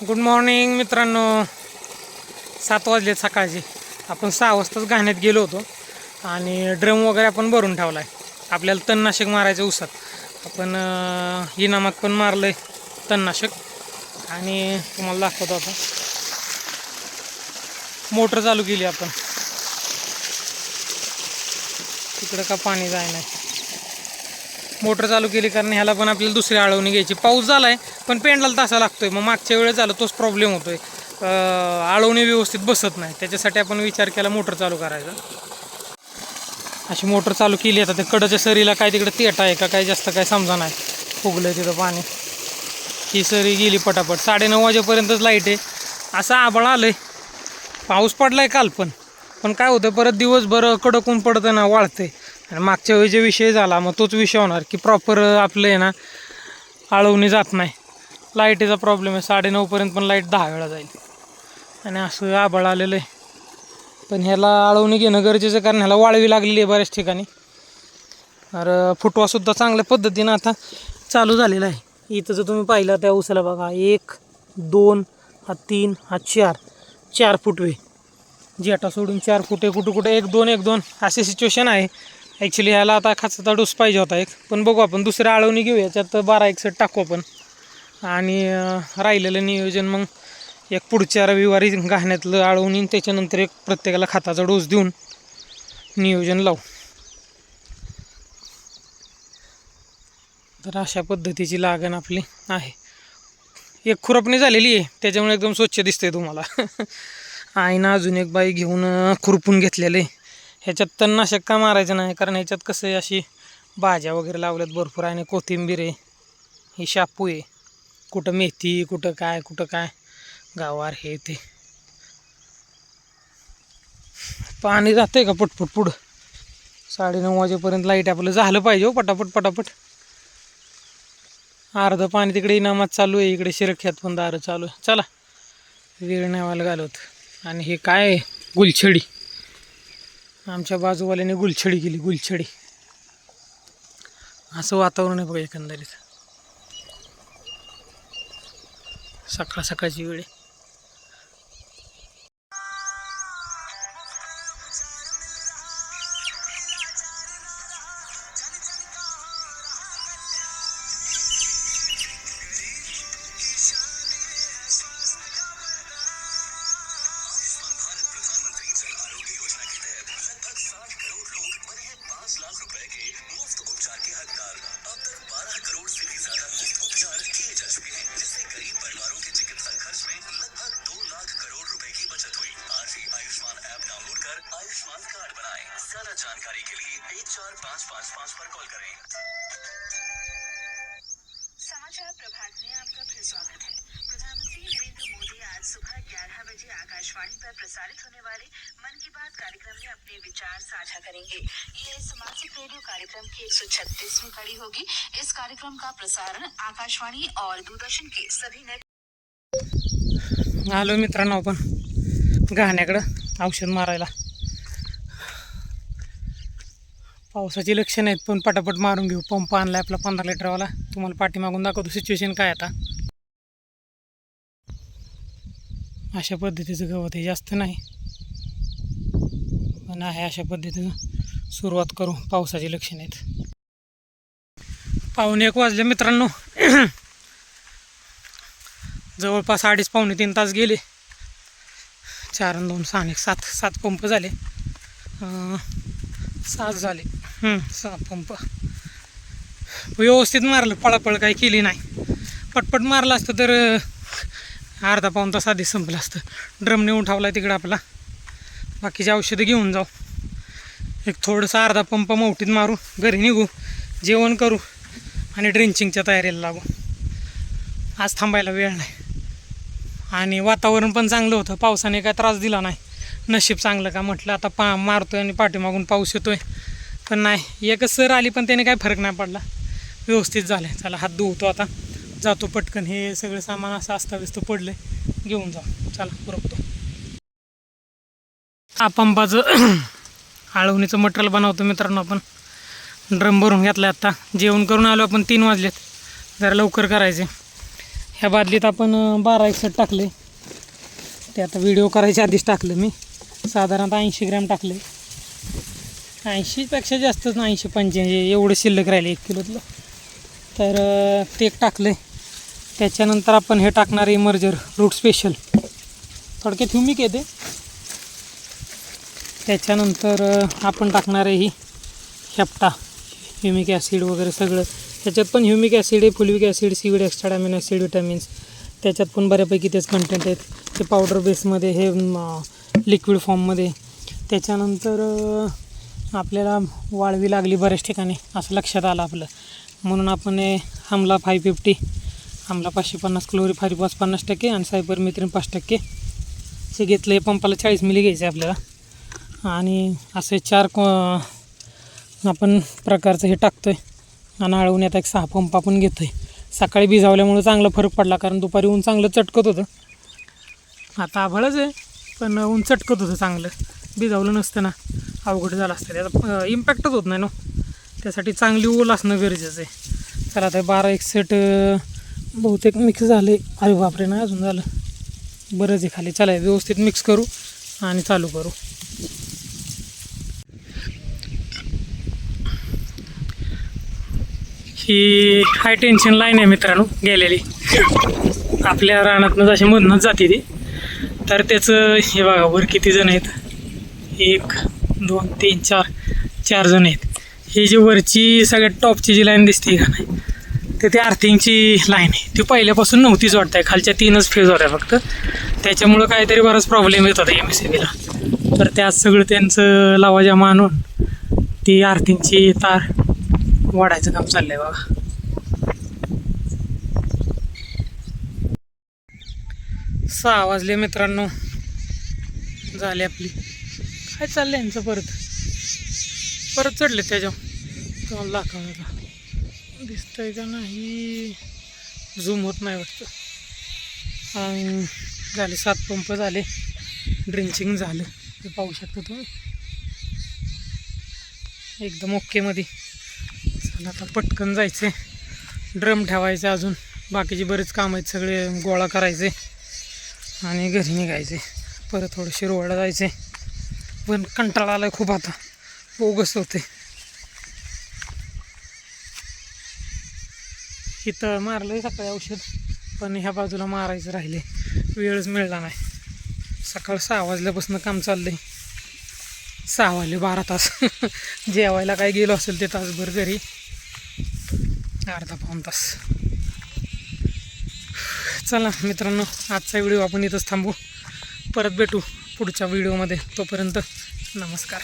Good morning मित्रांनो. 7 वाजले सकाळचे. आपण 6 वाजताच घाण्यात गेलो होतो आणि ड्रम वगैरे आपण भरून ठेवला आहे. आपल्याला तणनाशक मारायचं उसात. आपण इनामात पण मारलं आहे तणनाशक आणि तुम्हाला दाखवतो आता. मोटर चालू केली आपण. तिकडं का पाणी जाय नाही. मोटर चालू केली कारण ह्याला पण आपल्याला दुसरी आळवणी घ्यायची. पाऊस झाला आहे पण पेंडला तसा लागतोय. मग मागच्या वेळेस झालं तोच प्रॉब्लेम होतोय. आळवणी व्यवस्थित बसत नाही. त्याच्यासाठी आपण विचार केला मोटर चालू करायचा. अशी मोटर चालू केली. आता ते कडच्या सरीला काय तिकडे तेट आहे का काय जास्त काय समजा नाही. फुगलं तिथं पाणी. ही सरी गेली पटापट. 9:30 वाजेपर्यंतच लाईट आहे. असं आभाळ आलंय. पाऊस पडलाय काल पण काय होतं परत दिवसभर कडक ऊन पडतं ना, वाळते. आणि मागच्या वेळी जे विषय झाला मग तोच विषय होणार की प्रॉपर आपलं आहे ना आळवणी जात नाही. लाईटीचा प्रॉब्लेम आहे. 9:30पर्यंत पण लाईट 10 वेळा जाईल. आणि असं आभाळ आलेलं आहे. पण ह्याला आळवणी घेणं गरजेचं कारण ह्याला वाळवी लागलेली आहे बऱ्याच ठिकाणी. तर फुटवासुद्धा चांगल्या पद्धतीनं आता चालू झालेला आहे. इथं जर तुम्ही पाहिलं त्या उसाला बघा 1 2 हा 3 हा 4 फुटवे. जेटा सोडून 4 फुटे कुठं कुठे 1 2 1 2 अशी सिच्युएशन आहे. ॲक्च्युली ह्याला आता खासाचा डोस पाहिजे होता एक. पण बघू आपण दुसऱ्या आळवणी घेऊ. याच्यात 12 सेट टाकू आपण. आणि राहिलेलं नियोजन मग एक पुढच्या रविवारी घाण्यातलं आळवणी त्याच्यानंतर एक प्रत्येकाला खताचा डोस देऊन नियोजन लावू. तर अशा पद्धतीची लागण आपली आहे. एक खुरपणी झालेली आहे त्याच्यामुळे एकदम स्वच्छ दिसतंय तुम्हाला. आईनं अजून एक बाई घेऊन खुरपून घेतलेले. ह्याच्यात तणनाशक का मारायचं नाही कारण ह्याच्यात कसं आहे अशी भाज्या वगैरे लावल्यात भरपूर. आणि कोथिंबीर आहे, ही शापू आहे, कुठं मेथी कुठं काय गावार हे ते. पाणी जातंय का पटपट पुढं. 9:30 वाजेपर्यंत लाईट आपलं झालं पाहिजे हो पटापट. अर्धं पाणी तिकडे इनामात चालू आहे. इकडे शिरख्यात पण दारं चालू आहे. चला वेळ नाही घालवत. आणि हे काय गुलछडी. आमच्या बाजूवाल्याने गुलछडी केली. गुलछडी असं वातावरण आहे बघा एकंदरीत. सकाळची वेळ आहे. जानकारी के लिए 14555 पर कॉल करें। समाचार प्रभात में आपका फिर स्वागत है। प्रधानमंत्री नरेंद्र मोदी आज सुबह 11 बजे आकाशवाणी पर प्रसारित होने वाले मन की बात कार्यक्रम में अपने विचार साझा करेंगे। ये मासिक रेडियो कार्यक्रम की 136वीं कड़ी होगी। इस कार्यक्रम का प्रसारण आकाशवाणी और दूरदर्शन के सभी नेट। आलो मित्रांनो आपण घाण्याकडं औषध मारायला. पावसाची लक्षणं आहेत पण पटापट मारून घेऊ. पंप आणलाय आपला 15 लिटरवाला. तुम्हाला पाठीमागून दाखवतो सिच्युएशन काय आता. अशा पद्धतीचं गवत आहे, जास्त नाही पण आहे. अशा पद्धतीनं सुरुवात करू. पावसाची लक्षणं आहेत. 1:15 वाजले मित्रांनो. जवळपास 2.5 पावणे 3 तास गेले. 4 आणि 2 6 7 पंप झाले. 7 झाले. 7 पंप व्यवस्थित मारलं. पळापळ काही केली नाही. पटपट मारलं असतं तर अर्धा पाऊण तास आधी संपलं असतं. ड्रम नेऊन ठेवला तिकडं आपला. बाकीची औषधं घेऊन जाऊ. एक थोडंसं अर्धा पंप मोठीत मारू. घरी निघू, जेवण करू आणि ड्रिंचिंगच्या तयारीला लागू. आज थांबायला वेळ नाही. आणि वातावरण पण चांगलं होतं. पावसाने काय त्रास दिला नाही. नशीब चांगलं का म्हटलं. आता मारतोय आणि पाठीमागून पाऊस येतोय पण नाही. एकच सर आली पण त्याने काय फरक नाही पडला. व्यवस्थित झालं. चला हात धुवतो आता. जातो पटकन. हे सगळं सामान असं अस्ताव्यस्त पडलं घेऊन जाऊ. चला पुरवतो. पंपाचं आळवणीचं मटेरियल बनवतो मित्रांनो आपण. ड्रम भरून घेतला. आता जेवण करून आलो आपण. 3 वाजलेत. जरा लवकर करायचे. ह्या बादलीत आपण 1261 टाकले. ते आता व्हिडिओ करायच्या आधीच टाकलं मी. साधारणतः 80 ग्रॅम टाकले. 80पेक्षा जास्तच ना, 80-85 एवढं शिल्लक राहिले 1 किलोतलं. तर ते एक टाकलं. त्याच्यानंतर आपण हे टाकणार इमर्जर रूट स्पेशल, थोडक्यात ह्युमिक येते. त्याच्यानंतर आपण टाकणार आहे ही हेप्टा, ह्युमिक ॲसिड वगैरे सगळं. त्याच्यात पण ह्युमिक ॲसिड आहे, folic acid, seaweed extract amino acid, vitamins त्याच्यात पण बऱ्यापैकी तेच कंटेंट आहेत. ते पावडर बेसमध्ये, हे लिक्विड फॉर्ममध्ये. त्याच्यानंतर आपल्याला वाळवी लागली बऱ्याच ठिकाणी असं लक्षात आलं आपलं, म्हणून आपण आमला 550, आमला 550, क्लोरीफायरिफॉस 50% आणि सायपरमेथ्रिन 5% हे घेतलं. हे पंपाला 40 मिली घ्यायचं आहे आपल्याला. आणि असे 4 आपण प्रकारचं हे टाकतो आहे. आणि आळवून आता एक 6 पंप आपण घेतो आहे. सकाळी भिजावल्यामुळं चांगला फरक पडला, कारण दुपारी ऊन चांगलं चटकत होतं. आता आभाळच आहे पण ऊन चटकत होतं चांगलं. भिजावलं नसतं ना अवघड झालं असतं, त्याचा इम्पॅक्टच होत नाही ना. त्यासाठी चांगली ओल असणं गरजेचं आहे. चला आता 1261 बहुतेक मिक्स झाले. अरे बापरे, नाही अजून झालं, बरंच आहे खाली. चला व्यवस्थित मिक्स करू आणि चालू करू. ही हाय टेन्शन लाईन आहे मित्रांनो, गेलेली आपल्या रानातनं जशी मधनंच जाते ती. तर त्याचं हे बघा वर किती जण आहेत, 1 2 3 4 जण आहेत. ही जी वरची सगळ्यात टॉपची जी लाईन दिसते का नाही, तर ती अर्थिंगची लाईन आहे. ती पहिल्यापासून नव्हतीच वाटतं, खालच्या 3च फेज होत्या फक्त. त्याच्यामुळं काहीतरी बराच प्रॉब्लेम येत होता MSCBला. तर त्यात सगळं त्यांचं लावाजामा आणून ती अर्थिंगची तार वाढायचं काम चाललंय बघा. सहा वाजले मित्रांनो, झाले आपली. काय चाललंय यांचं, परत चढले त्याच्यावर. तुम्हाला दाखवा, दिसतंय का नाही, झूम होत नाही वाटतं. झाले 7 पंप झाले, ड्रिंचिंग झालं, ते पाहू शकता तुम्ही एकदम ओके मध्ये. चला आता पटकन जायचे, ड्रम ठेवायचे, अजून बाकीचे बरेच काम आहेत, सगळे गोळा करायचे आणि घरी निघायचे. परत थोडं शिरवाडा जायचे, पण कंटाळा आलाय खूप आता, बोगस होते. इथं मारलंय सकाळी औषध, पण ह्या बाजूला मारायचं राहिले, वेळच मिळला नाही. सकाळ 6 वाजल्यापासून काम चाललंय. 6 वाजले 12 तास. जेवायला काय गेलो असेल ते तासभर, घरी अर्धा-पाऊण तास. चला मित्रांनो, आजचा व्हिडिओ आपण इथंच थांबू. परत भेटू पुढच्या व्हिडिओमध्ये. तोपर्यंत नमस्कार.